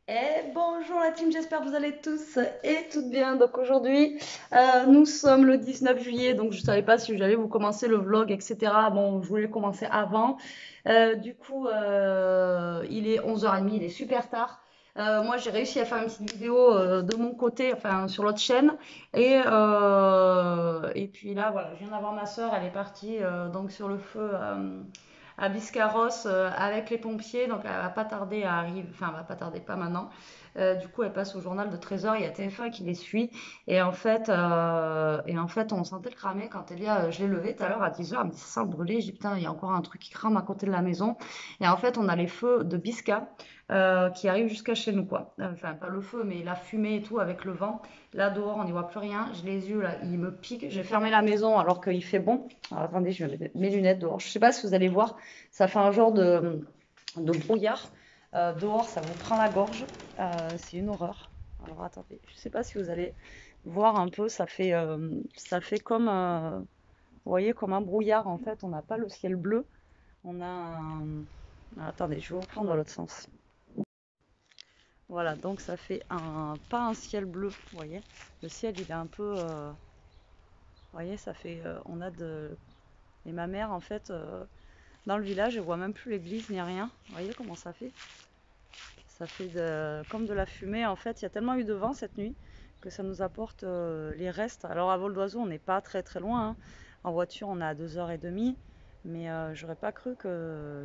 Et bonjour la team, j'espère que vous allez tous et toutes bien. Donc aujourd'hui, nous sommes le 19 juillet, donc je ne savais pas si j'allais vous commencer le vlog, etc. Bon, je voulais commencer avant. Il est 11h30, il est super tard. Moi, j'ai réussi à faire une petite vidéo de mon côté, enfin sur l'autre chaîne. Et puis là, voilà, je viens d'avoir ma soeur, elle est partie donc sur le feu. À Biscarrosse avec les pompiers, donc elle va pas tarder à arriver, enfin elle va pas tarder, pas maintenant. Du coup, elle passe au journal de 13h, il y a TF1 qui les suit. Et en fait, on sentait le cramer quand Elia, je l'ai levé tout à l'heure à 10h, elle me dit ça sent le brûler. J'ai dit putain, il y a encore un truc qui crame à côté de la maison. Et en fait, on a les feux de Bisca qui arrivent jusqu'à chez nous, quoi. Enfin, pas le feu, mais la fumée et tout avec le vent. Là, dehors, on n'y voit plus rien. J'ai les yeux, là, ils me piquent. J'ai fermé la maison alors qu'il fait bon. Alors, attendez, je vais mettre mes lunettes dehors. Je sais pas si vous allez voir, ça fait un genre de brouillard. Dehors, ça vous prend la gorge. C'est une horreur. Alors attendez, je ne sais pas si vous allez voir un peu, ça fait comme, vous voyez, comme un brouillard en fait. On n'a pas le ciel bleu, on a un... Attendez, je vais vous prendre dans l'autre sens. Voilà, donc ça fait pas un ciel bleu, vous voyez. Le ciel, il est un peu, vous voyez, ça fait, on a de... Et ma mère, en fait, dans le village, elle voit même plus l'église ni rien. Vous voyez comment ça fait? Ça fait comme de la fumée. En fait, il y a tellement eu de vent cette nuit que ça nous apporte les restes. Alors à vol d'oiseau, on n'est pas très très loin, hein. En voiture, on est à 2h30. Mais j'aurais pas cru que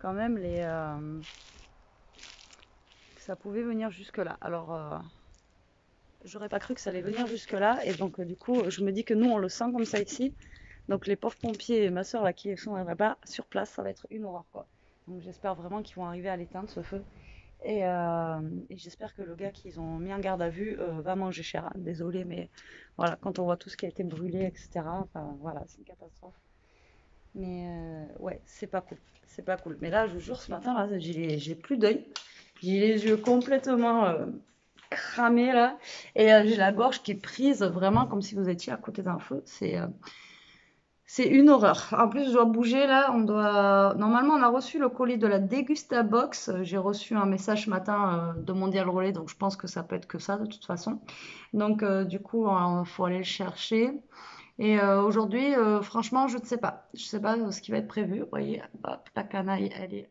quand même que ça pouvait venir jusque-là. Alors j'aurais pas cru que ça allait venir jusque-là. Et donc du coup, je me dis que nous, on le sent comme ça ici. Donc les pauvres pompiers et ma soeur là qui sont là-bas sur place, ça va être une horreur quoi. Donc j'espère vraiment qu'ils vont arriver à l'éteindre ce feu. Et j'espère que le gars qu'ils ont mis en garde à vue va manger cher, hein. Désolé, mais voilà, quand on voit tout ce qui a été brûlé, etc., enfin, voilà, c'est une catastrophe. Mais ouais, c'est pas cool. C'est pas cool. Mais là, je vous jure, ce matin, là, j'ai plus d'œil. J'ai les yeux complètement cramés, là. Et j'ai la gorge qui est prise, vraiment, comme si vous étiez à côté d'un feu. C'est une horreur. En plus, je dois bouger là. Normalement, on a reçu le colis de la Degusta Box. J'ai reçu un message ce matin de Mondial Relais, donc je pense que ça peut être que ça de toute façon. Donc, du coup, il faut aller le chercher. Et aujourd'hui, franchement, je ne sais pas. Je ne sais pas ce qui va être prévu. Vous voyez, hop, la canaille, elle est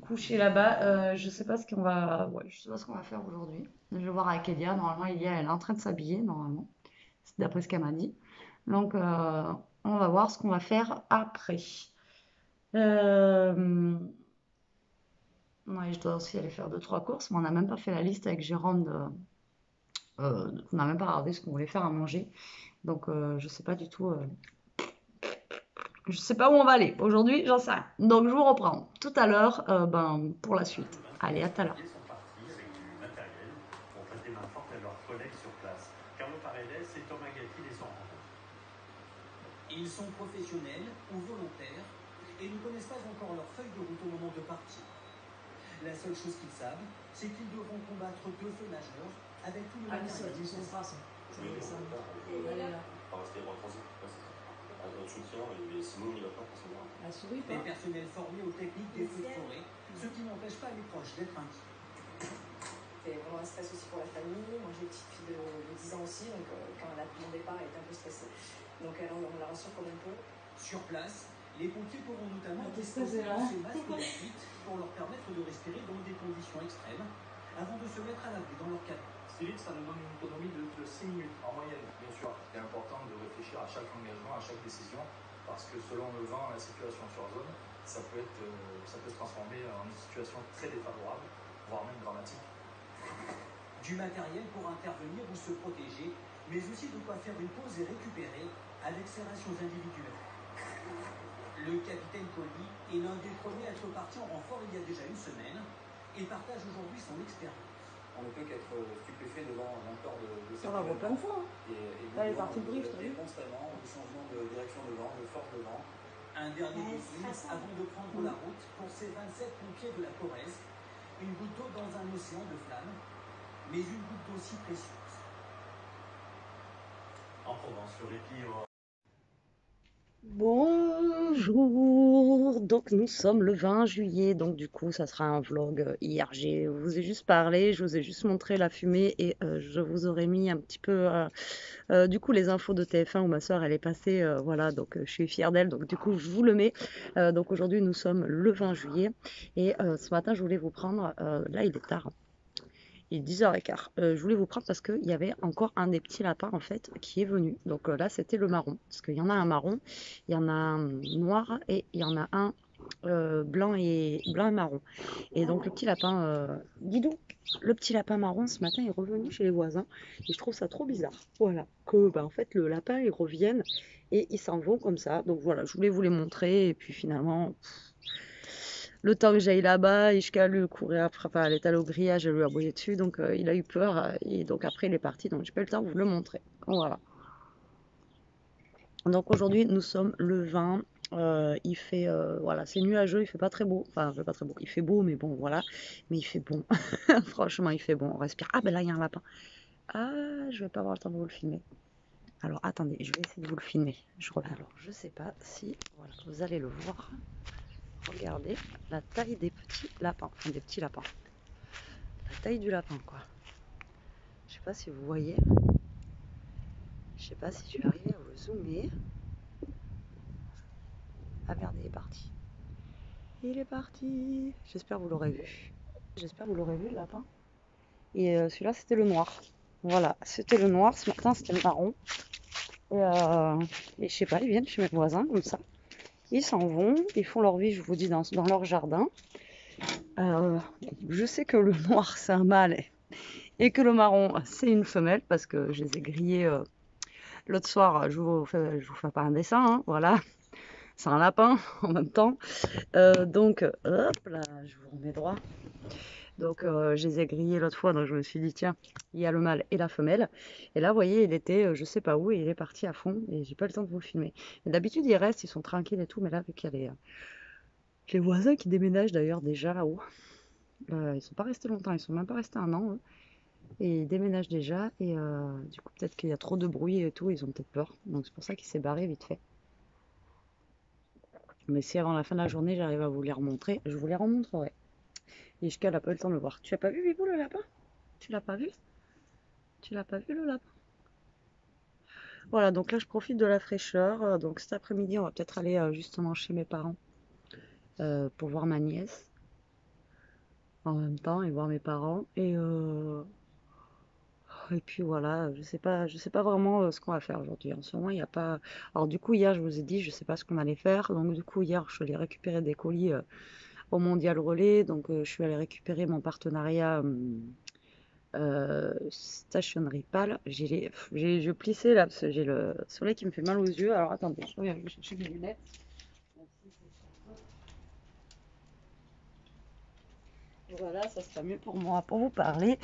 couchée là-bas. Je ne sais pas ce qu'on va, ouais, je sais pas ce qu'on va faire aujourd'hui. Je vais voir avec Elia. Normalement, Elia, elle est en train de s'habiller, normalement. C'est d'après ce qu'elle m'a dit. Donc, on va voir ce qu'on va faire après. Euh, ouais, je dois aussi aller faire deux, trois courses, mais on n'a même pas fait la liste avec Jérôme. On n'a même pas regardé ce qu'on voulait faire à manger. Donc, je sais pas du tout. Je sais pas où on va aller. Aujourd'hui, j'en sais rien. Donc, je vous reprends tout à l'heure pour la suite. Allez, à tout à l'heure. Sont partis avec du matériel pour prêter main forte à leurs collègues sur place. Carlo Paredes et Thomas Gatti les ont rencontrés. Ils sont professionnels ou volontaires et ne connaissent pas encore leur feuille de route au moment de partir. La seule chose qu'ils savent, c'est qu'ils devront combattre deux feux majeurs avec tout le matériel nécessaire. Des personnels formés aux techniques des feux de forêt, ce qui n'empêche pas les proches d'être inquiets. C'est vraiment un stress aussi pour la famille. Moi, j'ai une petite fille de 10 ans aussi, donc quand elle a mon départ, elle était un peu stressée. Donc on la rassure comme on peut. Sur place, les pompiers pourront notamment disposer de ces masques de fuite pour leur permettre de respirer dans des conditions extrêmes avant de se mettre à l'abri dans leur cabine. Ces litres, ça nous donne une autonomie de 6 minutes en moyenne, bien sûr. C'est important de réfléchir à chaque engagement, à chaque décision, parce que selon le vent, la situation sur zone, ça peut se transformer en une situation très défavorable, voire même dramatique. Du matériel pour intervenir ou se protéger, mais aussi de quoi faire une pause et récupérer avec ses rations individuelles. Le capitaine Colli est l'un des premiers à être parti en renfort il y a déjà une semaine et partage aujourd'hui son expérience. On ne peut qu'être stupéfait devant l'ampleur de Ça va voir plein de fois. Là, elle est partie de brief, t'as vu? constamment de changement de direction de vent, de force de vent. Un dernier défi avant de prendre la route pour ces 27 pompiers de la Corrèze. Une goutte d'eau dans un océan de flammes, mais une goutte d'eau si précieuse. En Provence, le répit Bonjour, donc nous sommes le 20 juillet, donc du coup ça sera un vlog hier. Je vous ai juste parlé, je vous ai juste montré la fumée et je vous aurais mis un petit peu du coup les infos de TF1 où ma soeur elle est passée, voilà, donc je suis fière d'elle, donc du coup je vous le mets. Donc aujourd'hui nous sommes le 20 juillet et ce matin je voulais vous prendre, là il est tard, il est 10h15. Je voulais vous prendre parce qu'il y avait encore un des petits lapins en fait qui est venu. Donc là c'était le marron. Parce qu'il y en a un marron, il y en a un noir et il y en a un blanc et marron. Et donc le petit lapin, Guidou, le petit lapin marron ce matin est revenu chez les voisins. Et je trouve ça trop bizarre. Voilà. Que bah, en fait le lapin ils reviennent et ils s'en vont comme ça. Donc voilà, je voulais vous les montrer. Et puis finalement. Le temps que j'aille là-bas, Ishka lui courait après, enfin, elle est allée au grillage, elle lui a aboyé dessus, donc il a eu peur, et donc après il est parti, donc j'ai pas eu le temps de vous le montrer. Voilà. Donc aujourd'hui nous sommes le 20, il fait, voilà, c'est nuageux, il fait pas très beau, enfin, il fait pas très beau, il fait beau, mais bon, voilà, mais il fait bon, franchement il fait bon, on respire. Ah ben là il y a un lapin. Ah, je vais pas avoir le temps de vous le filmer. Alors attendez, je vais essayer de vous le filmer. Je reviens. Alors je sais pas si, voilà, vous allez le voir. Regardez la taille des petits lapins, enfin des petits lapins. La taille du lapin, quoi. Je sais pas si vous voyez. Je sais pas si je vais arriver à vous zoomer. Ah merde, il est parti. Il est parti. J'espère que vous l'aurez vu. J'espère que vous l'aurez vu, le lapin. Et celui-là, c'était le noir. Voilà, c'était le noir. Ce matin, c'était le marron. Et je sais pas, ils viennent chez mes voisins, comme ça. Ils s'en vont, ils font leur vie, je vous dis, dans leur jardin. Je sais que le noir, c'est un mâle. Et que le marron, c'est une femelle, parce que je les ai grillés l'autre soir. Je vous fais pas un dessin, hein, voilà. C'est un lapin en même temps. Donc, hop là, je vous remets droit. Donc, je les ai grillés l'autre fois, donc je me suis dit, tiens, il y a le mâle et la femelle. Et là, vous voyez, il était, je sais pas où, et il est parti à fond, et j'ai pas le temps de vous le filmer. D'habitude, ils restent, ils sont tranquilles et tout, mais là, vu qu'il y a les voisins qui déménagent d'ailleurs déjà là-haut, ils sont pas restés longtemps, ils sont même pas restés un an, eux. Et ils déménagent déjà, et du coup, peut-être qu'il y a trop de bruit et tout, ils ont peut-être peur. Donc, c'est pour ça qu'il s'est barré vite fait. Mais si avant la fin de la journée, j'arrive à vous les remontrer, je vous les remontrerai. Et jusqu'à n'a pas eu le temps de le voir. Tu as pas vu, Bibou, le lapin? Tu l'as pas vu? Tu l'as pas vu, le lapin? Voilà, donc là, je profite de la fraîcheur. Donc cet après-midi, on va peut-être aller justement chez mes parents pour voir ma nièce en même temps et voir mes parents. Et puis voilà, je sais pas vraiment ce qu'on va faire aujourd'hui. En ce moment, il n'y a pas. Alors du coup, hier, je vous ai dit, je sais pas ce qu'on allait faire. Donc du coup, hier, je suis allée récupérer des colis au Mondial Relais. Donc je suis allée récupérer mon partenariat stationnerie pâle. Je plissais là parce que j'ai le soleil qui me fait mal aux yeux. Alors attendez, je reviens chercher mes lunettes. Voilà, ça sera mieux pour moi pour vous parler.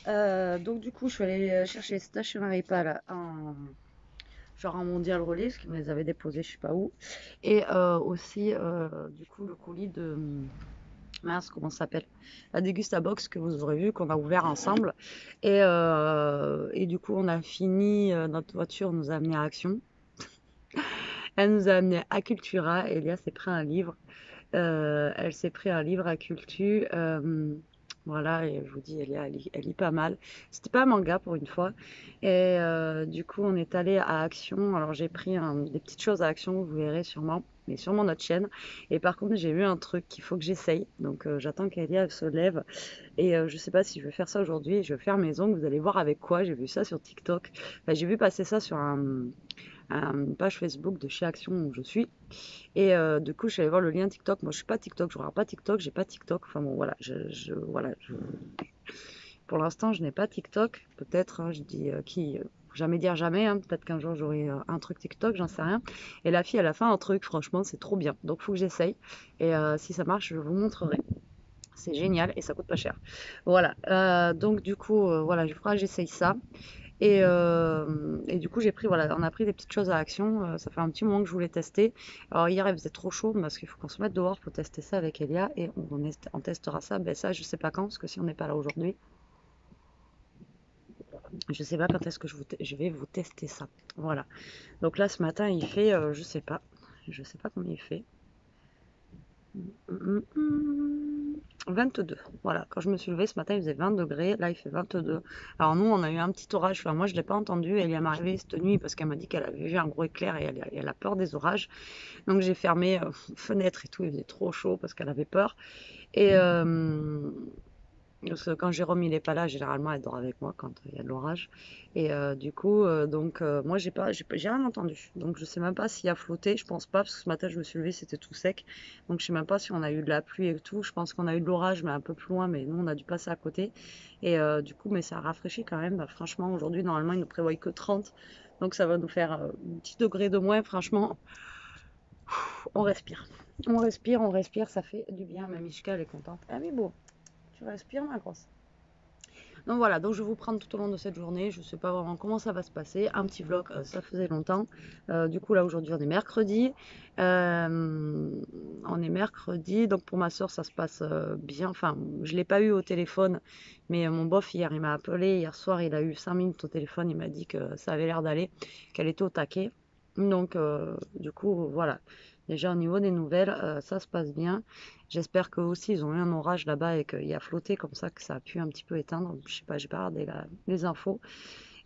Donc du coup, je suis allée chercher stationnerie pâle en genre un Mondial Relais, parce qu'ils me les avaient déposés je sais pas où. Et aussi du coup le colis de mince, comment ça s'appelle? La Dégustabox que vous aurez vu, qu'on a ouvert ensemble. Et du coup, on a fini, notre voiture nous a amené à Action. Elle nous a amené à Cultura. Elia s'est pris un livre. Elle s'est pris un livre à Cultu. Voilà, et je vous dis, Elia, elle lit pas mal. C'était pas un manga pour une fois. Et du coup, on est allé à Action. Alors, j'ai pris des petites choses à Action, vous verrez sûrement, mais sûrement notre chaîne. Et par contre, j'ai vu un truc qu'il faut que j'essaye. Donc, j'attends qu'Elia se lève. Et je sais pas si je vais faire ça aujourd'hui. Je vais faire mes ongles. Vous allez voir avec quoi. J'ai vu ça sur TikTok. Enfin, j'ai vu passer ça sur une page Facebook de chez Action où je suis. Et du coup, je suis allée voir le lien TikTok. Moi, je suis pas TikTok, je regarde pas TikTok, j'ai pas TikTok. Enfin bon, voilà, pour l'instant, je n'ai pas TikTok. Peut-être, hein, je dis jamais dire jamais. Hein, peut-être qu'un jour j'aurai un truc TikTok, j'en sais rien. Et la fille, elle a fait un truc. Franchement, c'est trop bien. Donc, faut que j'essaye. Et si ça marche, je vous montrerai. C'est génial et ça coûte pas cher. Voilà. Donc du coup, voilà, je ferai, j'essaye ça. Et du coup, voilà, on a pris des petites choses à Action. Ça fait un petit moment que je voulais tester. Alors hier, il faisait trop chaud parce qu'il faut qu'on se mette dehors pour tester ça avec Elia. Et on testera ça. Ben ça, je sais pas quand, parce que si on n'est pas là aujourd'hui. Je sais pas quand est-ce que je vais vous tester ça. Voilà. Donc là, ce matin, il fait, je sais pas combien il fait. 22. Voilà, quand je me suis levée ce matin, il faisait 20 degrés. Là, il fait 22. Alors, nous, on a eu un petit orage. Enfin, moi, je ne l'ai pas entendu. Elle m'est arrivée cette nuit parce qu'elle m'a dit qu'elle avait vu un gros éclair et elle a peur des orages. Donc, j'ai fermé fenêtre et tout. Il faisait trop chaud parce qu'elle avait peur. Et parce que quand Jérôme il est pas là, généralement elle dort avec moi quand il y a de l'orage. Et du coup, moi j'ai rien entendu. Donc je sais même pas s'il a flotté. Je pense pas parce que ce matin je me suis levée, c'était tout sec. Donc je sais même pas si on a eu de la pluie et tout. Je pense qu'on a eu de l'orage, mais un peu plus loin. Mais nous on a dû passer à côté. Et du coup, mais ça a rafraîchi quand même. Bah, franchement, aujourd'hui normalement il ne prévoit que 30. Donc ça va nous faire un petit degré de moins. Franchement, on respire. On respire, ça fait du bien. Ma Mishka elle est contente. Ah mais bon. Tu respires, ma grosse. Donc voilà, donc je vais vous prendre tout au long de cette journée. Je ne sais pas vraiment comment ça va se passer. Un petit vlog, ça faisait longtemps. Du coup, là, aujourd'hui, on est mercredi. Donc pour ma soeur, ça se passe bien. Enfin, je ne l'ai pas eu au téléphone. Mais mon bof, hier, il m'a appelé. Hier soir, il a eu 5 minutes au téléphone. Il m'a dit que ça avait l'air d'aller, qu'elle était au taquet. Donc, du coup, voilà. Déjà, au niveau des nouvelles, ça se passe bien. J'espère qu'eux aussi, ils ont eu un orage là-bas et qu'il y a flotté comme ça, que ça a pu un petit peu éteindre. Je sais pas, j'ai pas regardé les infos.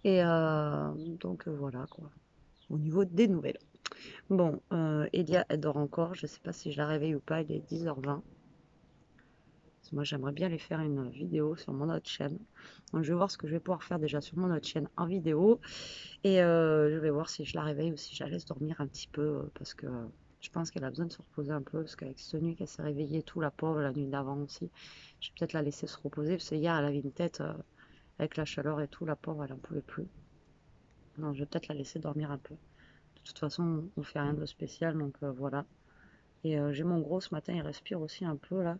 Et voilà, quoi. Au niveau des nouvelles. Bon, Elia, elle dort encore. Je sais pas si je la réveille ou pas. Il est 10h20. Moi, j'aimerais bien aller faire une vidéo sur mon autre chaîne. Donc, je vais voir ce que je vais pouvoir faire déjà sur mon autre chaîne en vidéo. Et je vais voir si je la réveille ou si je la laisse dormir un petit peu. Parce que je pense qu'elle a besoin de se reposer un peu. Parce qu'avec cette nuit qu'elle s'est réveillée et tout, la pauvre, la nuit d'avant aussi. Je vais peut-être la laisser se reposer. Parce que hier, elle avait une tête avec la chaleur et tout. La pauvre, elle n'en pouvait plus. Non, je vais peut-être la laisser dormir un peu. De toute façon, on fait rien de spécial. Donc voilà. Et j'ai mon gros ce matin, il respire aussi un peu là.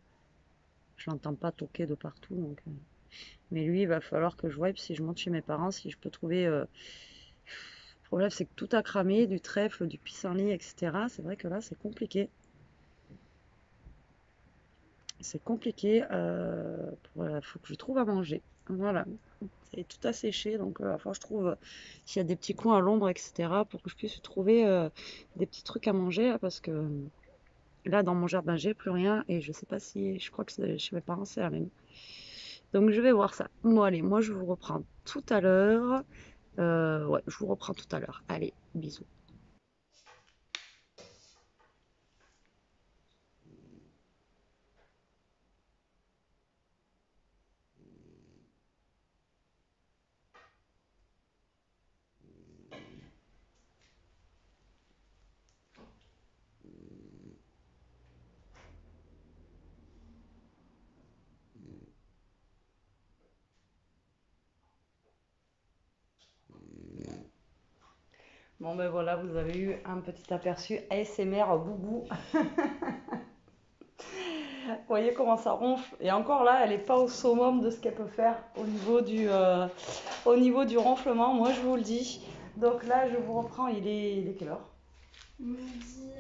Je l'entends pas toquer de partout. Donc, mais lui, il va falloir que je voie si je monte chez mes parents, si je peux trouver. Le problème, c'est que tout a cramé, du trèfle, du pissenlit, etc. C'est vrai que là, c'est compliqué. C'est compliqué. Faut que je trouve à manger. Voilà. C'est tout asséché, donc il va falloir que je trouve s'il y a des petits coins à l'ombre, etc. pour que je puisse trouver des petits trucs à manger, là, parce que là, dans mon jardin, j'ai plus rien et je sais pas si. Je crois que chez mes parents, c'est la même. Donc je vais voir ça. Bon, allez, moi je vous reprends tout à l'heure. Ouais, je vous reprends tout à l'heure. Allez, bisous. Bon ben voilà, vous avez eu un petit aperçu ASMR Boubou. Vous voyez comment ça ronfle. Et encore là, elle n'est pas au summum de ce qu'elle peut faire au niveau du ronflement, moi je vous le dis. Donc là, je vous reprends, il est quelle heure? Midi,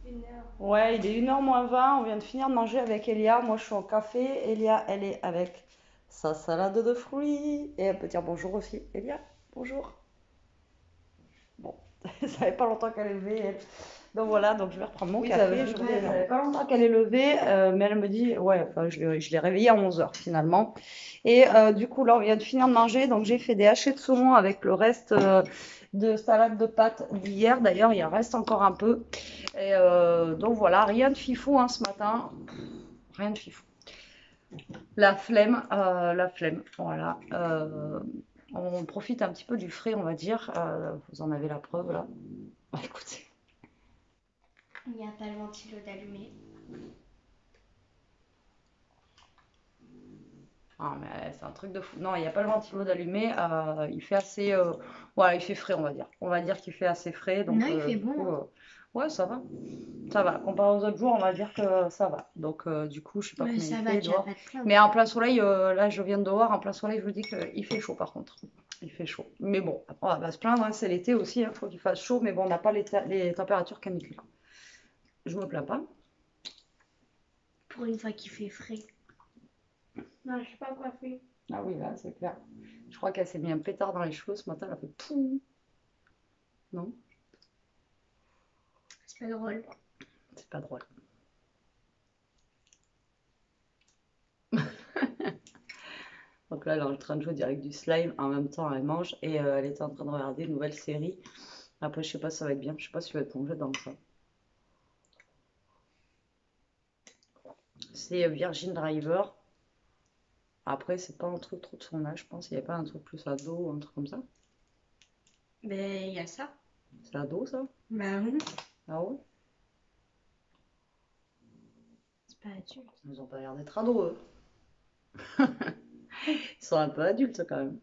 1h. Ouais, il est 1h moins 20. On vient de finir de manger avec Elia. Moi, je suis en café. Elia, elle est avec sa salade de fruits. Et elle peut dire bonjour aussi. Elia, bonjour. Bon, ça fait pas longtemps qu'elle est levée, elle. Donc voilà, donc je vais reprendre mon café. Ça fait pas longtemps qu'elle est levée, mais elle me dit, ouais, enfin, je l'ai réveillée à 11h finalement. Et du coup, là, on vient de finir de manger. Donc j'ai fait des hachés de saumon avec le reste de salade de pâtes d'hier. D'ailleurs, il en reste encore un peu. Et donc voilà, rien de fifou hein, ce matin. Rien de fifou. La flemme, voilà. On profite un petit peu du frais, on va dire. Vous en avez la preuve là. Écoutez. Il n'y a pas le ventilo d'allumé. Ah, mais c'est un truc de fou. Non, il n'y a pas le ventilo d'allumé. Il fait assez. Voilà, il fait frais, on va dire. On va dire qu'il fait assez frais. Donc, Non, il fait du bon. coup, ouais, ça va. Ça va. Comparé aux autres jours, on va dire que ça va. Donc, du coup, je sais pas Mais combien ça il va, fait tu vas dehors. pas te plaindre. Mais en plein soleil, là, je viens de dehors. En plein soleil, je vous dis qu'il fait chaud par contre. Il fait chaud. Mais bon, après, on va pas se plaindre. Hein, c'est l'été aussi. Il faut qu'il fasse chaud. Mais bon, on n'a pas les températures caniculaires. Je me plains pas. Pour une fois qu'il fait frais. Non, je suis pas coiffée. Ah oui, là, c'est clair. Je crois qu'elle s'est mis un pétard dans les cheveux ce matin, elle a fait poum. Non, C'est pas drôle. c'est pas drôle. Donc là, elle est en train de jouer avec du slime, en même temps elle mange et elle était en train de regarder une nouvelle série. Après, je sais pas si ça va être bien, je sais pas si je vais être plongée dans ça. C'est Virgin Driver. Après, c'est pas un truc trop de son âge, je pense. Il n'y a pas un truc plus ado ou un truc comme ça. Ben, il y a ça. C'est ado ça? Bah oui, Ah ouais? c'est pas adulte. Ils ont pas l'air d'être ados, eux. Ils sont un peu adultes quand même.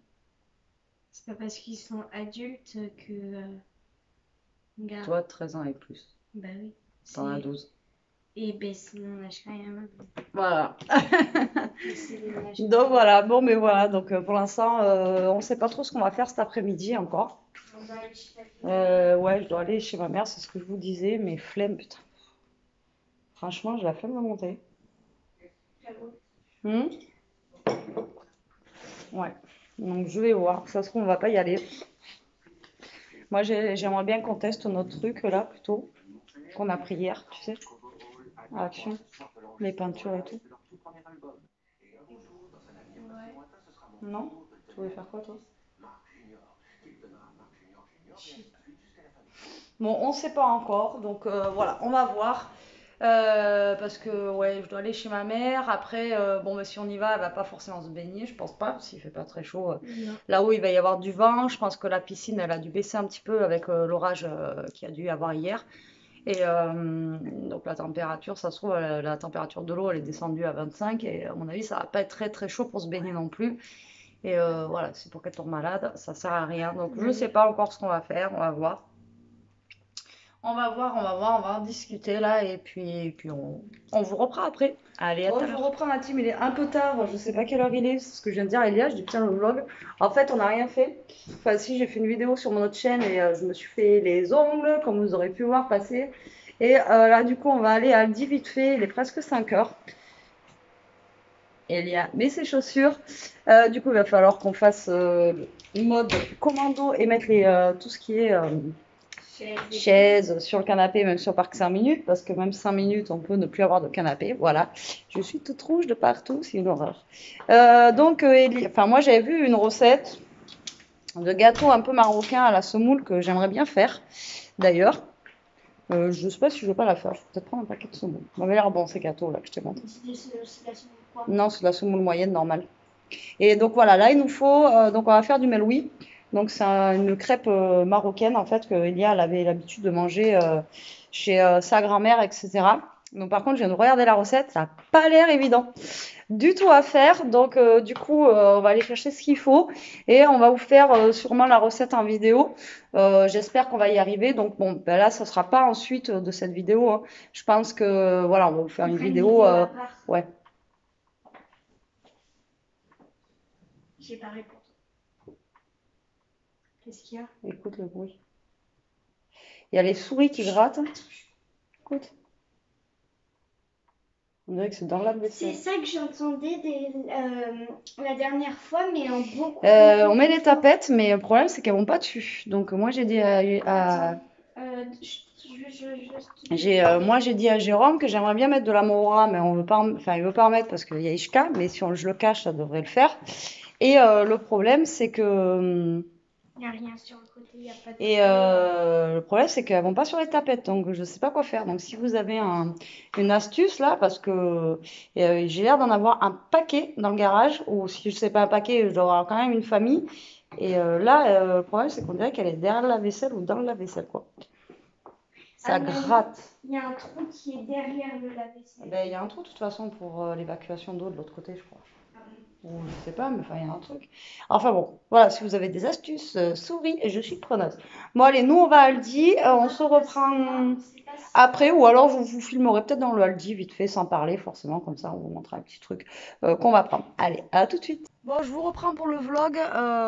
C'est pas parce qu'ils sont adultes que. Regarde. Toi, 13 ans et plus. Bah oui. T'en as 12. Et ben, c'est mon âge quand même. Voilà. C'est mon âge. Donc voilà, bon, mais voilà. Donc pour l'instant, on sait pas trop ce qu'on va faire cet après-midi encore. On va aller chez ta Ouais, je dois aller chez ma mère, c'est ce que je vous disais, mais flemme, putain. Franchement, j'ai la flemme de monter. Hmm. Ouais, donc je vais voir. Ça se trouve, on va pas y aller. Moi, j'aimerais bien qu'on teste notre truc là, plutôt, qu'on a pris hier, tu sais, à Action, les peintures et tout. Non? Tu voulais faire quoi, toi? Bon, on sait pas encore, donc voilà, on va voir. Parce que ouais, je dois aller chez ma mère. Après, bon, bah, si on y va, elle va pas forcément se baigner, je pense pas, s'il fait pas très chaud. Non. Là-haut, il va y avoir du vent. Je pense que la piscine, elle a dû baisser un petit peu avec l'orage qu'il y a dû y avoir hier. Et donc la température, ça se trouve, la température de l'eau, elle est descendue à 25. Et à mon avis, ça va pas être très très chaud pour se baigner non plus. Et voilà, c'est pour qu'elle tombe malade, ça sert à rien. Donc je sais pas encore ce qu'on va faire, on va voir. On va voir, on va en discuter là et puis on vous reprend après. Allez, à tout à l'heure. Je vous reprends la team, il est un peu tard, je sais pas quelle heure il est, c'est ce que je viens de dire à Elia, je dis tiens le vlog. En fait on n'a rien fait. Enfin si, j'ai fait une vidéo sur mon autre chaîne et je me suis fait les ongles, comme vous aurez pu voir passer. Et là du coup on va aller à Aldi vite fait, il est presque 5 heures. Elia met ses chaussures. Du coup il va falloir qu'on fasse mode commando et mettre tout ce qui est... chaise sur le canapé, même si on part que 5 minutes, parce que même 5 minutes, on peut ne plus avoir de canapé. Voilà. Je suis toute rouge de partout, c'est une horreur. Enfin, moi, j'avais vu une recette de gâteau un peu marocain à la semoule que j'aimerais bien faire, d'ailleurs. Je sais pas si je vais pas la faire. Je vais peut-être prendre un paquet de semoule. Ça m'avait l'air bon, ces gâteaux-là que je te montre. Non, c'est de la semoule moyenne, normale. Et donc, voilà, là, il nous faut... donc, on va faire du meloui. Donc c'est une crêpe marocaine en fait que Elia elle avait l'habitude de manger chez sa grand-mère, etc. Donc par contre je viens de regarder la recette, ça n'a pas l'air évident du tout à faire. Donc du coup on va aller chercher ce qu'il faut et on va vous faire sûrement la recette en vidéo. J'espère qu'on va y arriver. Donc bon ben là ça sera pas ensuite de cette vidéo. Hein. Je pense que voilà on va vous faire une vidéo. Ouais. J'ai pas répondu. Qu'est-ce qu'il y a? Écoute le bruit. Il y a les souris qui grattent. Écoute. On dirait que c'est dans la vaisselle. C'est ça que j'entendais la dernière fois, mais en beaucoup. On met les tapettes, mais le problème c'est qu'elles vont pas dessus. Donc moi j'ai dit moi j'ai dit à Jérôme que j'aimerais bien mettre de la Moura, mais on veut pas, enfin il veut pas en mettre parce qu'il y a Ishka, mais si je le cache, ça devrait le faire. Et le problème c'est que il n'y a rien sur le côté, il n'y a pas de... Et le problème, c'est qu'elles vont pas sur les tapettes, donc je sais pas quoi faire. Donc si vous avez une astuce là, parce que j'ai l'air d'en avoir un paquet dans le garage, ou si je sais pas un paquet, je dois avoir quand même une famille. Et là, le problème, c'est qu'on dirait qu'elle est derrière la vaisselle ou dans la vaisselle, quoi. Ça gratte. Il y a un trou qui est derrière le lave-vaisselle. Ben, il y a un trou de toute façon pour l'évacuation d'eau de l'autre côté, je crois. Ou je sais pas, mais enfin, il y a un truc. Enfin bon, voilà, si vous avez des astuces, souris, je suis preneuse. Bon, allez, nous, on va à Aldi, on se reprend après, ou alors je vous filmerai peut-être dans le Aldi, vite fait, sans parler, forcément, comme ça, on vous montrera un petit truc qu'on va prendre. Allez, à tout de suite. Bon, je vous reprends pour le vlog,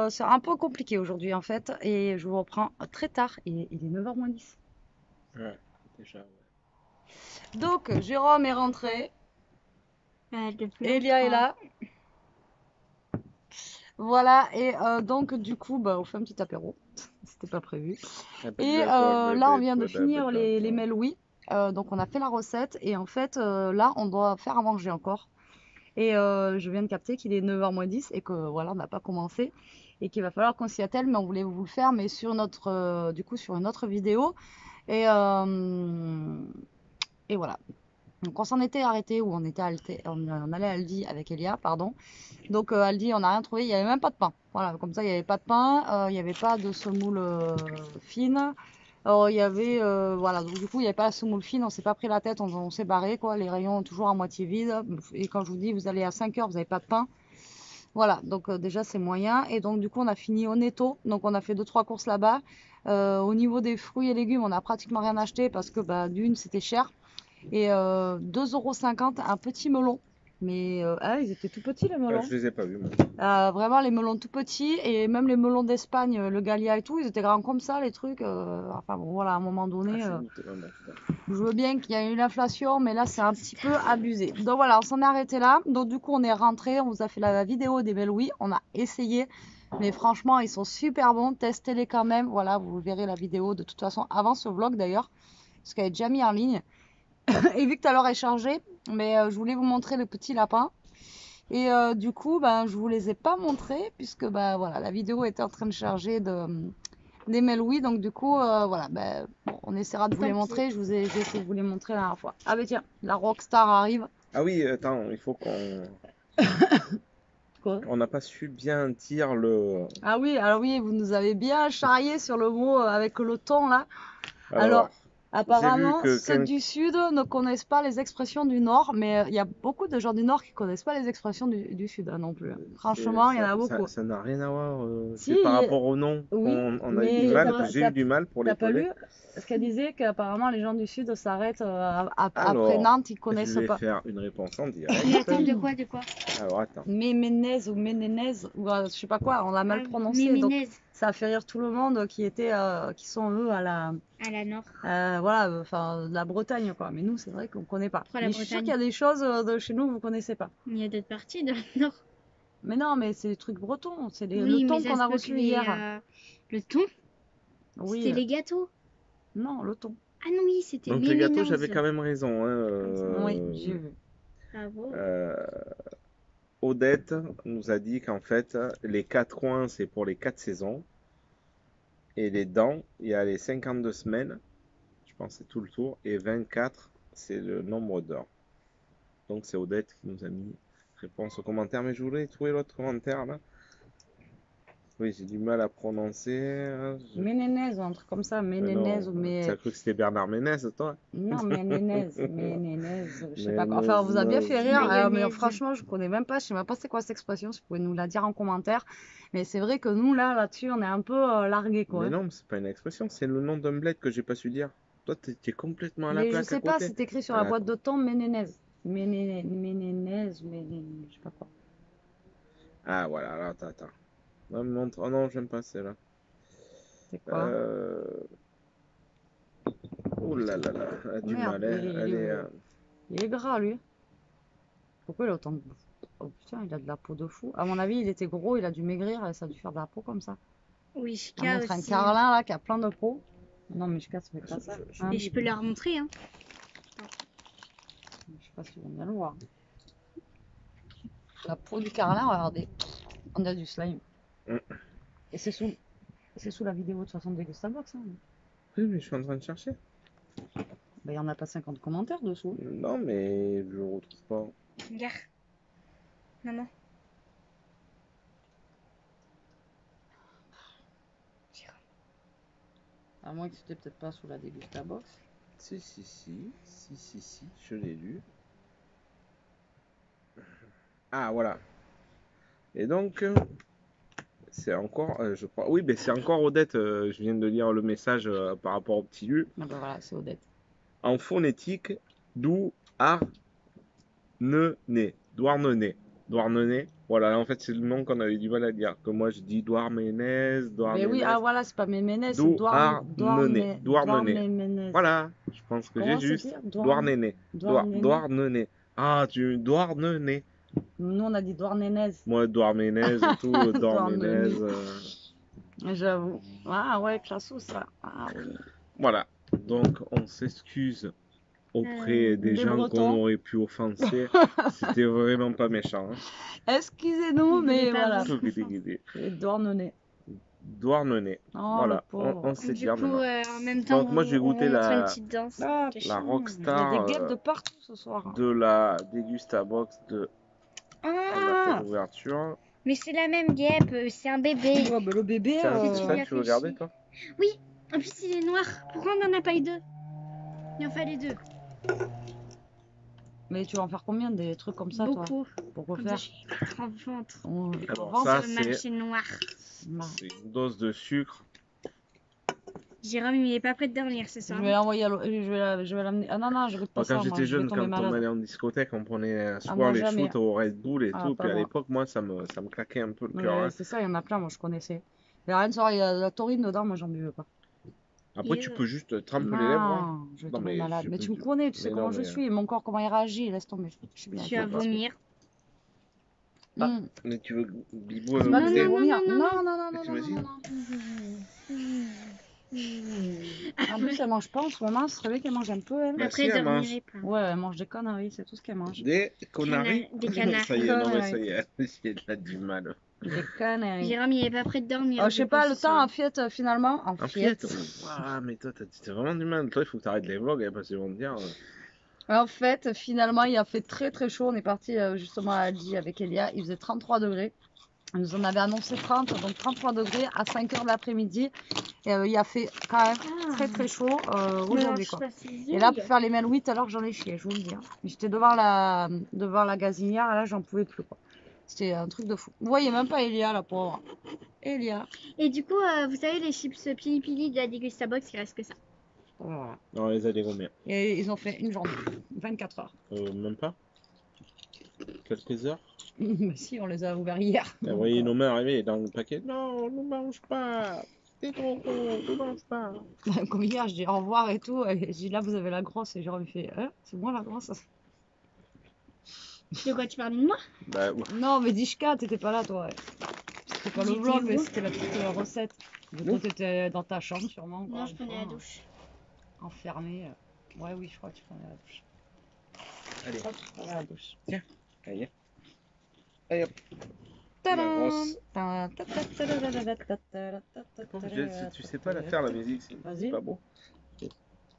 c'est un peu compliqué aujourd'hui, en fait, et je vous reprends très tard, il est 9h moins 10. Ouais, déjà, ouais. Donc, Jérôme est rentré, Elia est là. Voilà, et donc du coup, bah, on fait un petit apéro. C'était pas prévu. Ah, bah, Et là, on vient de finir les Melouis. Donc on a fait la recette et en fait, là, on doit faire à manger encore. Et je viens de capter qu'il est 9h moins 10 et que voilà, on n'a pas commencé et qu'il va falloir qu'on s'y attelle, mais on voulait vous le faire, mais sur notre, du coup, sur une autre vidéo. Et, et voilà. Donc on s'en était arrêté où on était on allait à Aldi avec Elia, pardon. Donc Aldi, on n'a rien trouvé, il n'y avait même pas de pain. Voilà, comme ça, il n'y avait pas de pain, il n'y avait pas de semoule fine. Alors, il y avait, voilà, donc du coup, il n'y avait pas la semoule fine, on s'est pas pris la tête, on s'est barré, quoi. Les rayons toujours à moitié vides. Et quand je vous dis, vous allez à 5 heures, vous n'avez pas de pain. Voilà, donc déjà, c'est moyen. Et donc, du coup, on a fini au Netto. Donc, on a fait 2-3 courses là-bas. Au niveau des fruits et légumes, on n'a pratiquement rien acheté parce que, bah, d'une, c'était cher. Et 2,50 € un petit melon. Mais ah, ils étaient tout petits les melons. Je les ai pas vus, moi. Vraiment les melons tout petits et même les melons d'Espagne, le Gallia et tout, ils étaient grands comme ça les trucs. Enfin bon voilà, à un moment donné, je veux bien qu'il y ait eu l'inflation, mais là c'est un petit peu abusé. Donc voilà, on s'en est arrêté là. Donc du coup on est rentré, on vous a fait la vidéo des Melouis, on a essayé. Mais franchement, ils sont super bons, testez-les quand même. Voilà, vous verrez la vidéo de toute façon avant ce vlog d'ailleurs, parce qu'elle est déjà mise en ligne. Et vu que tout à l'heure est chargé, mais je voulais vous montrer le petit lapin. Et du coup, ben, je vous les ai pas montrés puisque ben, voilà, la vidéo était en train de charger des Melouis. Donc du coup, voilà, ben, bon, on essaiera de vous les montrer. J'ai essayé de vous les montrer la dernière fois. Ah ben tiens, la Rockstar arrive. Ah oui, attends, il faut qu'on... Quoi? On n'a pas su bien dire le... Ah oui, alors oui, vous nous avez bien charrié sur le mot avec le ton là. Alors apparemment, ceux du Sud ne connaissent pas les expressions du Nord, mais il y a beaucoup de gens du Nord qui connaissent pas les expressions du Sud non plus. Franchement, il y en a beaucoup. Ça n'a rien à voir. Si, c'est par rapport au nom. Oui, on a eu du mal, j'ai eu du mal pour les T'as pas lu coller. ce qu'elle disait qu'apparemment les gens du Sud s'arrêtent après Nantes, ils connaissent Je vais pas. faire une réponse en direct. Mais attends, de quoi? Alors attends. Ménénèse ou Ménénèse, ou je sais pas quoi, on l'a mal prononcé. Donc ça a fait rire tout le monde qui sont eux à la Nord. Voilà, enfin la Bretagne quoi. Mais nous c'est vrai qu'on connaît pas. Mais je suis sûre qu'il y a des choses de chez nous que vous connaissez pas. Il y a d'autres parties dans le Nord. Mais non, mais c'est des trucs bretons, c'est le thon qu'on a reçu hier. Le thon? Oui. C'était les gâteaux? Non, le thon. Ah non, oui, c'était donc les gâteaux, j'avais quand même raison. Oui, j'ai vu. Bravo. Odette nous a dit qu'en fait, les 4 coins, c'est pour les 4 saisons. Et les dents, il y a les 52 semaines, je pense que c'est tout le tour, et 24, c'est le nombre d'heures. Donc c'est Odette qui nous a mis réponse au commentaire, mais je voulais trouver l'autre commentaire là. Oui, j'ai du mal à prononcer. Ménénèse ou un truc comme ça, Ménénèse ou mais. Tu as cru que c'était Bernard Ménez, toi? Non, Ménénèse, je sais pas quoi. Enfin, on vous a bien fait rire, mais franchement, je connais même pas, je sais même pas c'est quoi cette expression, si vous pouvez nous la dire en commentaire. Mais c'est vrai que nous, là-dessus, on est un peu largués, quoi. Mais non, c'est pas une expression, c'est le nom d'un bled que j'ai pas su dire. Toi, t'es complètement à la plaque à côté. Mais je sais pas, c'est écrit sur la boîte de thon, Ménénèse. Ménénèse, je sais pas quoi. Ah, voilà, alors, attends. Non, montre. Oh non, j'aime pas celle-là. C'est quoi? Oh là là là, elle a du mal. Il est gras, lui. Pourquoi il a autant de... Oh putain, il a de la peau de fou. À mon avis, il était gros, il a dû maigrir et ça a dû faire de la peau comme ça. Oui, je montre un carlin là qui a plein de peau. Non, mais je casse, mais pas ça. Et je peux leur montrer, hein. Je sais pas si vous vont bien le voir. La peau du carlin, regardez. On a du slime. Et c'est sous la vidéo de 60 Degustabox. Hein. Oui, mais je suis en train de chercher. Bah, il y en a pas 50 commentaires dessous. Non, mais je le retrouve pas. Regarde. Maman. À moins que c'était peut-être pas sous la Degustabox. Si, je l'ai lu. Ah, voilà. Et donc, c'est encore, je crois, oui, mais c'est encore Odette, je viens de lire le message par rapport au petit Lu. Ah bah voilà, c'est Odette. En phonétique, Douarnenez. Voilà, en fait, c'est le nom qu'on avait du mal à dire. Que moi, je dis Douarnenez. Mais oui, ah voilà, c'est pas Méménez, c'est Douarnenez. Voilà, je pense que j'ai juste. Douarnenez. Ah, Douarnenez. Nous, on a dit Douarnenez. Moi, Douarnenez et tout, Douarnenez. J'avoue. Ah ouais, classou ça. Ah oui. Voilà. Donc, on s'excuse auprès des Des gens Bretons. qu'on aurait pu offenser. C'était vraiment pas méchant. Hein. Excusez-nous, Vous mais voulez pas voilà. vous- Et Douarnenez. Douarnenez. Oh, Voilà, le pauvre. on sait Du dire coup, maintenant. en même temps, Donc, moi, je vais on goûter montre la- une petite danse. Ah, de La chien. rockstar Il y a des guêpes de partout ce soir. de la Dégustabox de Ah, l'appel d'ouverture. mais c'est la même guêpe, c'est un bébé. Ouais, bah, le bébé. Tiens, Si c'est tu ça lui que as tu veux fait garder, chier. toi? En plus, il est noir. Pourquoi on n'en a pas eu deux? Il en fallait deux. Mais tu vas en faire combien des trucs comme ça, toi? Beaucoup. Pourquoi Comme faire? ça, je vais mettre en vente. Alors, vente, ça, Sur le c'est marché noir. c'est une dose de sucre. Jérôme, il est pas prêt de dormir ce Je soir. vais l'envoyer je vais l'amener. Ah non, non, je goûte pas Moi, ça. quand Moi, j'étais je vais jeune, tomber quand on malade. allait en discothèque, on prenait souvent moi, les jamais. shoots au Red Bull et Ah, tout. pas Puis à moi. l'époque, moi, ça me claquait un peu le cœur. Ouais, Hein. c'est ça, il y en a plein, moi je connaissais. Il y a rien de savoir, il y a de la taurine dedans, moi j'en buvais pas. Après, tu peux juste tremper les lèvres. Hein. Non, je vais Non, tomber mais malade. je Mais peux tu me te- connais, tu sais mais comment non, je mais- suis, mon corps comment il réagit, laisse tomber. Je suis bien. Tu vas vomir. Ah, Mm. mais tu veux Bibou C'est pas que je vais goûter? vomir. non, Non, non, non, non, Vas-y, non, vas-y. non, non. En plus, elle mange pas en ce moment, ce serait bien qu'elle mange un peu, elle. Bah, Après, si, elle dormirez pas. Ouais, elle mange des conneries, c'est tout ce qu'elle mange. Des conneries. Des canards. Ça y est, non, mais ça Conneries. y est, il a du mal. Des conneries. Jérôme, il est pas prêt de dormir. Je sais du pas, coup, le ce temps soir. en Fiat, finalement. En En Fiat. fait, ah, mais toi, t'as vraiment du mal. Toi, il faut que t'arrêtes les vlogs, hein, parce qu'ils vont te dire. En fait, finalement, il a fait très très chaud. On est parti justement à Aldi avec Elia. Il faisait 33 degrés. On nous en avait annoncé 30, donc 33 degrés à 5 h de l'après-midi. Et il a fait quand même très très chaud aujourd'hui, quoi. Et là, pour faire les mails 8, alors j'en ai chié, je vous le dis. Hein. J'étais devant la gazinière, et là, j'en pouvais plus, quoi. C'était un truc de fou. Vous voyez même pas Elia, la pauvre. Elia. Et du coup, vous savez, les chips Pili Pili de la Dégustabox, il reste que ça. Voilà. Non, on les a dégommés. Et ils ont fait une journée, 24 heures. Même pas. Quelques heures. Mais si, on les a ouverts hier. Vous voyez nos mains arriver dans le paquet. Non, ne mange pas. T'es trop gros, ne mange pas. Comme hier, je dis au revoir et tout. Et je dis là, vous avez la grosse. Et Jérôme fait, c'est moi la grosse. De quoi tu parles de moi? Bah, Non, mais Dishka, t'étais pas là, toi. C'était pas le J'étais vlog, mais où? c'était la petite recette. Mais toi, t'étais dans ta chambre, sûrement. Non, encore je une prenais fois, la douche. Enfermé. Ouais, oui, je crois que tu prenais la douche. allez, Je crois que tu prenais la douche. allez. Allez hop. La grosse. Tu sais pas la faire, la musique. C'est Vas-y. pas beau. Vas-y,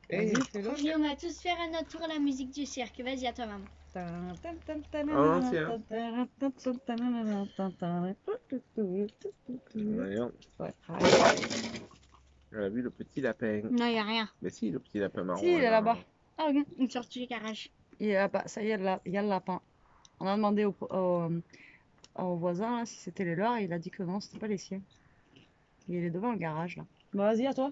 Eh, fais-le. Vas-y, on va tous faire à notre tour la musique du cirque. Vas-y, à toi, maman. En entier, allez, hop. Ouais. On a vu le petit lapin. Non, il n'y a rien. Mais si, le petit lapin marron. Si, il est là-bas. Ah, regarde, une sortie du garage. Il est là-bas. Ça y est, il y a le lapin. On a demandé au voisin là, si c'était les leurs et il a dit que non, c'était pas les siens. Il est devant le garage là. Bah, vas-y, à toi.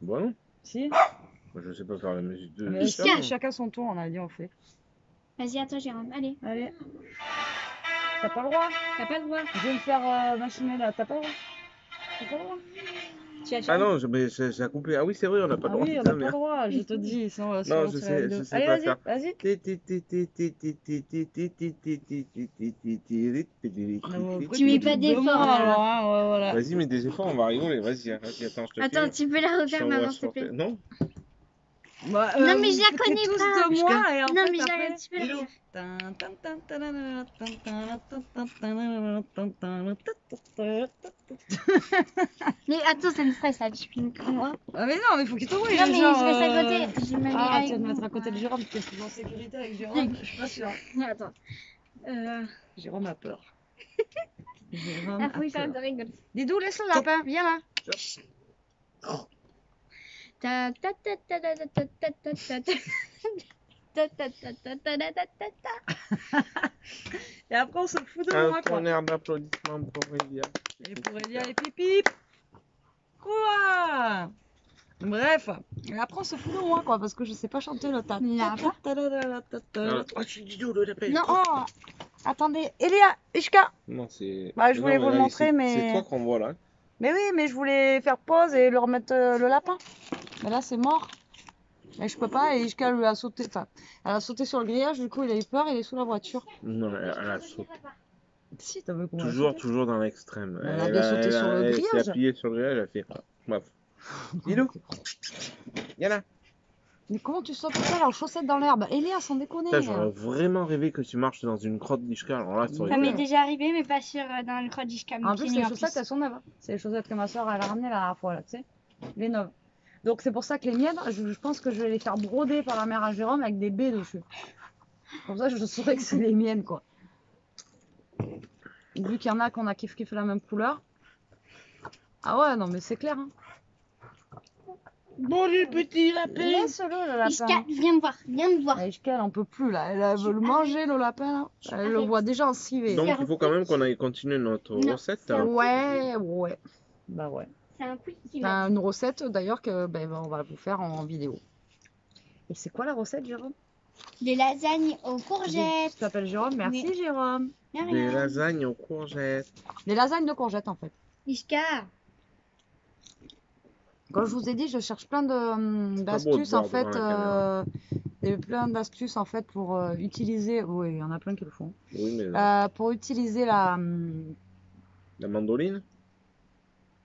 Bon, Si. moi, je sais pas faire la musique de. Mais Ici, si, chacun son tour, on a dit on fait. Vas-y, à toi, Jérôme. Allez. Allez. T'as pas le droit. T'as pas le droit. Je vais le faire machiner là. T'as pas le droit. T'as pas le droit. Tu as Ah non, mais j'ai coupé. Ah oui, c'est vrai, on n'a pas Ah le droit. oui, on putain, a pas le droit, je te dis. Sinon, Non, sinon, je c'est la sais, vidéo. je sais Allez, pas vas-y, faire. vas-y. Tu mets pas d'efforts, alors. Hein, ouais, voilà. Vas-y, mets des efforts, on va rigoler. Vas-y, vas-y, attends, je te Attends, file. tu peux la Je refaire, t'envoie maman, s'il te sur plaît. tes- Non. Bah, Non, mais je la vous connais foutez tous pas. de moi et en Non, fait, mais je la après- tu peux la refaire. Mais attends, ça me stresse là, tu filmes pour moi. Ah mais non, mais faut qu'il t'envoie. Non, mais je reste à côté. Je me mets Ah, avec tu vas te moi. mettre à côté de Jérôme, parce que je suis en sécurité avec Jérôme. Je suis pas sûre. Attends. Jérôme a peur. Jérôme Ah a oui, ça peur. te rigole. Didou, laisse le lapin, viens là. Ta ta ta ta ta ta ta ta ta ta. Ta ta ta ta ta ta ta ta. Et après, on se fout de Un moi, quoi. tonnerre d'applaudissements pour Elia. Et pour Elia et Pipip. Quoi? Bref, et après on se fout de moi quoi, parce que je sais pas chanter le ta. Oh, tu dis le lapin. Non, oh, attendez, Elia, Ishka. Non, c'est. Bah, je voulais Non, vous le là, montrer, mais- C'est toi qu'on voit là. Mais oui, mais je voulais faire pause et leur mettre le lapin. Mais là c'est mort. Mais je peux pas, et Ishka lui a sauté, enfin, elle a sauté sur le grillage, du coup il a eu peur, il est sous la voiture. Non, elle a sauté. Si, t'as vu comment Toujours dans l'extrême. Elle a bien sauté sur le Elle s'est grillage. appuyée sur le grillage, elle a fait. Bref. Dis-le. Viens là. Mais comment tu sautes ça en chaussettes dans l'herbe? Elia, sans déconner. Putain, j'aurais vraiment rêvé que tu marches dans une crotte d'Ishka. Alors là, ça aurait Ça m'est été- déjà arrivé, mais pas sur dans le crotte d'Ishka. En plus, les chaussettes, elles sont neuves. Hein. C'est les chaussettes que ma soeur elle a ramenées la dernière fois, là, tu sais. Les neuves. Donc c'est pour ça que les miennes, je pense que je vais les faire broder par la mère à Jérôme avec des baies dessus. Comme ça, je saurais que c'est les miennes, quoi. Vu qu'il y en a qu'on a kiff la même couleur. Ah ouais, non mais c'est clair. Hein. Bon, les petits lapins. Laisse-le, le lapin. Ishka, viens me voir, viens me voir. Ah, Ishka, elle en peut plus, là. Elle veut le manger, le lapin, là. Elle le voit déjà en civet. Donc il faut quand même qu'on aille continuer notre Non, recette. c'est un- Ouais. Bah ouais. C'est un pouce qui C'est m'a une recette d'ailleurs que on va vous faire en vidéo. Et c'est quoi la recette, Jérôme? des lasagnes aux courgettes. Tu t'appelles Jérôme? Merci, Oui. Jérôme. De rien. Des lasagnes aux courgettes. Des lasagnes de courgettes, en fait. Ishka, Comme je vous ai dit, je cherche plein beau de d'astuces voir en fait, devant plein d'astuces en fait pour utiliser. Oui, il y en a plein qui le font. Oui, mais Pour utiliser la mandoline?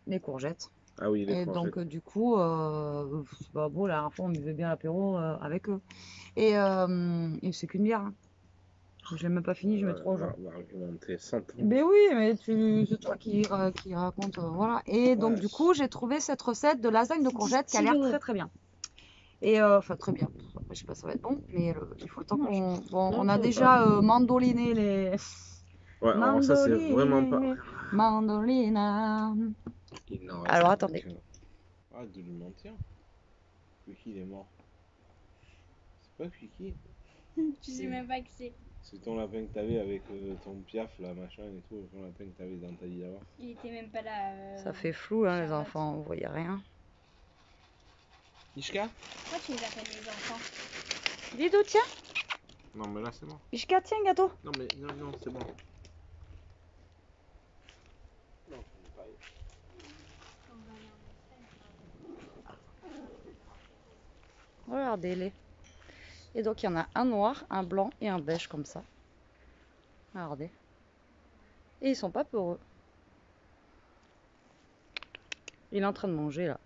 les courgettes. Ah oui, les Et courgettes. donc du coup, c'est pas beau. La dernière fois, on buvait bien l'apéro avec eux. Et c'est qu'une bière. Hein. Je l'ai même pas fini, je mets 3 jours. On va argumenter 100 ans. Ben oui, mais c'est toi qui raconte, voilà. Et donc Ouais. du coup, j'ai trouvé cette recette de lasagne de courgettes qui a l'air très très bien. Et enfin très bien. Après, je sais pas, ça va être bon, mais il faut le temps qu'on. Bon, on a déjà mandoliné les. Ouais, alors ça, c'est vraiment pas. Mandolina. Il n'en reste Alors, plus attendez. qu'un. Arrête de lui mentir. Quickie, il est mort. C'est pas Quickie. tu sais même pas que c'est. C'est ton lapin que t'avais avec ton piaf, là, machin et tout. Ton lapin que t'avais dans ta vie d'avant. Il était même pas là. Ça fait flou, hein, les Charlotte. enfants, vous voyez rien. Ishka? Pourquoi tu les appelles les enfants? Lido, tiens. Non, mais là, c'est bon. Ishka, tiens, gâteau. Non, mais non, c'est bon. Non, c'est pas. Regardez-les. Et donc, il y en a un noir, un blanc et un beige comme ça. Regardez. Et ils sont pas peureux. Il est en train de manger, là.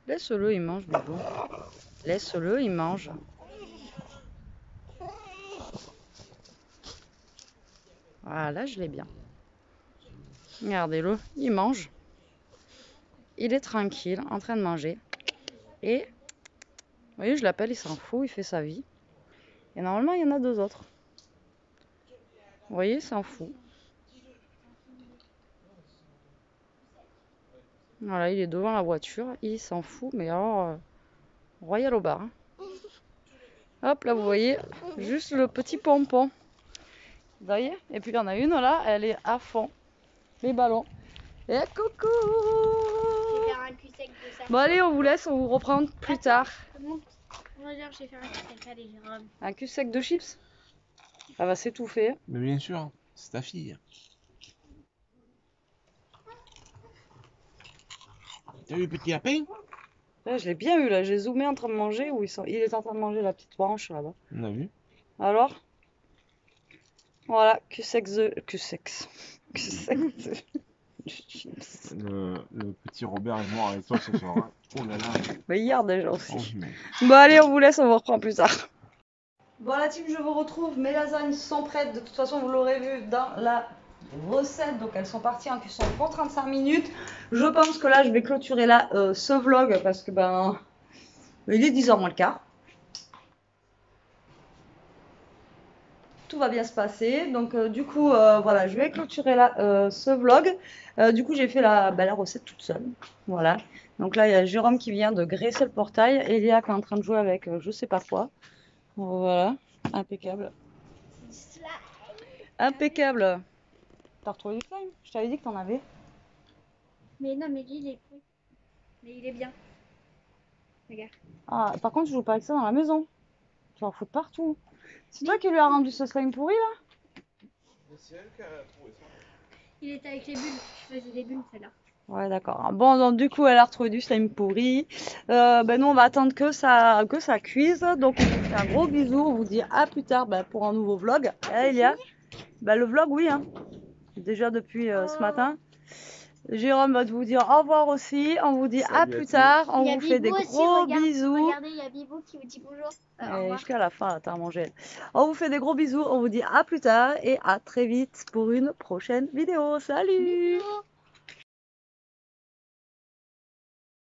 Laisse-le, il mange, Bibou. Laisse-le, il mange. Voilà, je l'ai bien. Regardez-le, il mange. Il est tranquille, en train de manger. Et, vous voyez, je l'appelle, il s'en fout, il fait sa vie. Et normalement, il y en a 2 autres. Vous voyez, il s'en fout. Voilà, il est devant la voiture, il s'en fout, mais alors, royal au bar. Hein. Hop, là, vous voyez, juste le petit pompon. Vous voyez? Et puis, il y en a une, là, elle est à fond. Les ballons. Et coucou! Je vais faire un cul sec de ça. Bon, allez, on vous laisse, on vous reprend plus tard. Regarde, je vais faire un cul sec. Allez, Jérôme. Un cul sec de chips? Elle va s'étouffer. Mais bien sûr, c'est ta fille. T'as vu le petit lapin? Là, je l'ai bien eu, là. J'ai zoomé en train de manger. Où il est en train de manger la petite branche là-bas. On a vu. Alors? Voilà, cul sec de. Cul sexe. Cul sec de chips. Le petit Robert est mort avec toi ce soir. Hein. Oh là là. Mais hier déjà aussi. Oh, mais... Bon, allez, on vous laisse, on vous reprend plus tard. Bon, la team, je vous retrouve. Mes lasagnes sont prêtes. De toute façon, vous l'aurez vu dans la recette. Donc, elles sont parties en cuisson pour 35 minutes. Je pense que là, je vais clôturer là ce vlog parce que, il est 10h moins le quart. Tout va bien se passer. Donc, du coup, voilà, je vais clôturer là ce vlog. Du coup, j'ai fait la recette toute seule. Voilà. Donc là, il y a Jérôme qui vient de graisser le portail. Elia qui est en train de jouer avec je sais pas quoi. Voilà. Impeccable. Impeccable. T'as retrouvé du slime? Je t'avais dit que t'en avais. Mais non, mais lui, il est pourri. Mais il est bien. Regarde. Ah, par contre, je joue pas avec ça dans la maison. Tu vas en foutre partout. C'est toi qui lui as rendu ce slime pourri là? C'est elle qui a trouvé ça. Il était avec les bulles. Je faisais des bulles, celle-là. Ouais, d'accord. Bon, donc du coup, elle a retrouvé du slime pourri. Ben, nous, on va attendre que ça cuise. Donc, on vous fait un gros bisou. On vous dit à plus tard pour un nouveau vlog. Eh, il y a le vlog, oui, hein. Déjà depuis ce matin. Jérôme va vous dire au revoir aussi. On vous dit à Salut à plus tous. tard. On Il y a vous fait des Bibou aussi, gros regarde. bisous. Regardez, il y a Bibou qui vous dit bonjour. Au Et revoir. jusqu'à la fin, là, t'as à manger. On vous fait des gros bisous. On vous dit à plus tard et à très vite pour une prochaine vidéo. Salut! Bisous.